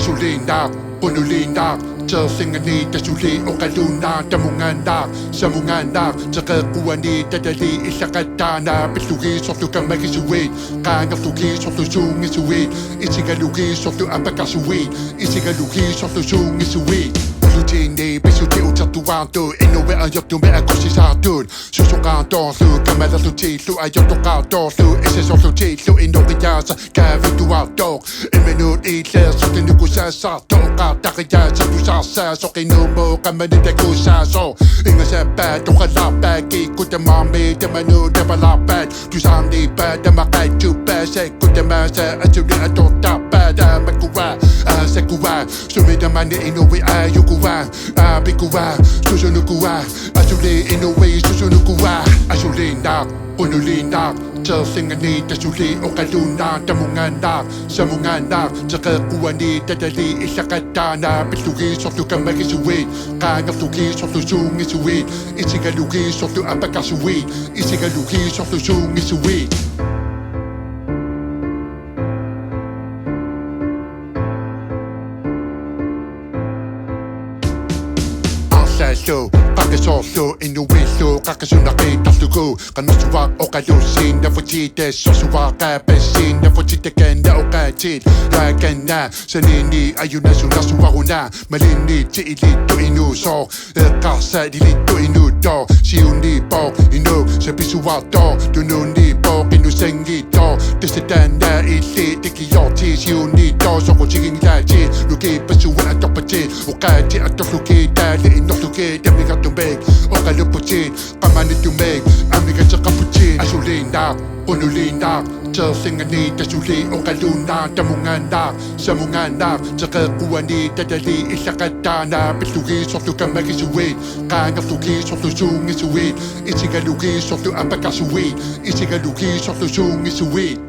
Asuliinnaq, Ulloriaq, Taalliortoq, Asuliinnaq, Tamungaannaq, Siammarterisoq, Teqeqquani, Tatali, Illaqattaana, Pillugiisorlu kammakisuit, Qaangerlugiisorlu suungisuit, Itigalugiisorlu apakasuit, Itigalugiisorlu suungisuit. Ulutini, Pisuti utartuaartu, Inuwe ajortume akusisaartuun, Susuqaartorlu, Kamalerlutiillu, Ajortoqaartorlu, Isasorlutiillu, Innoriaasa, Kaavituartoq, Imminut iilleersorlu nukusaassaartoq, Qaartariaasa, Tusaassaasoq, Inumo, Qamanitakusaasoq, Ingasappaat, Toqalaappaat, Kiikkutamaarmi, Tamanu, Tavalaappaat, Tusaarniippaat, Tamaqaittuuppaat, Sakkutamaasa, Asuli atortaappaat, Aamakuwa, Aasakuwa, Sumidamani Inuwi ayukuwa, Aabikuwa, Susunukuwa, Asuli Inuwi, Susunukuwa, Asuliinnaq, Ulloriaq, Taalliortoq, Asuliinnaq, Tamungaannaq, Siammarterisoq, Teqeqquani, Tatali, Illaqattaana, Pillugiisorlu kammakisuit, Qaangerlugiisorlu suungisuit, Itigalugiisorlu apakasuit, Itigalugiisorlu suungisuit. Sallu, Qaqasorlu, Inuillu, Qaqqasunnaqiitarlugu, Qannersuaq oqalussiin, Nafutites, Sorsuaqa passiin, Nafutitakanna oqaatit, Raakanna, Sanini, Ayunasunarsuaruna, Malinni, Ti'ilittu inuusoq, Eqqarsaadilittu inuuttoq, Siuniipoq, Inu, Sapisuartoq, Tununiipoq, Inusangiittoq, Tasataanna illi, Tikiyorti, Siuniittoq, Soqutiginlaati, Lukiippasua atorpati, Uqaati atorluki, Taali innorluki, Tamiqartumek, Oqaluputit, Qamanitumek, Amiqateqaputit, Asuliinnaq, Ulloriaq, Taalliortoq, Asuliinnaq, Tamungaannaq, Siammarterisoq, Teqeqquani, Tatali, Illaqattaana, Pillugiisorlu kammakisuit, Qaangerlugiisorlu suungisuit, Itigalugiisorlu apakasuit, Itigalugiisorlu suungisuit.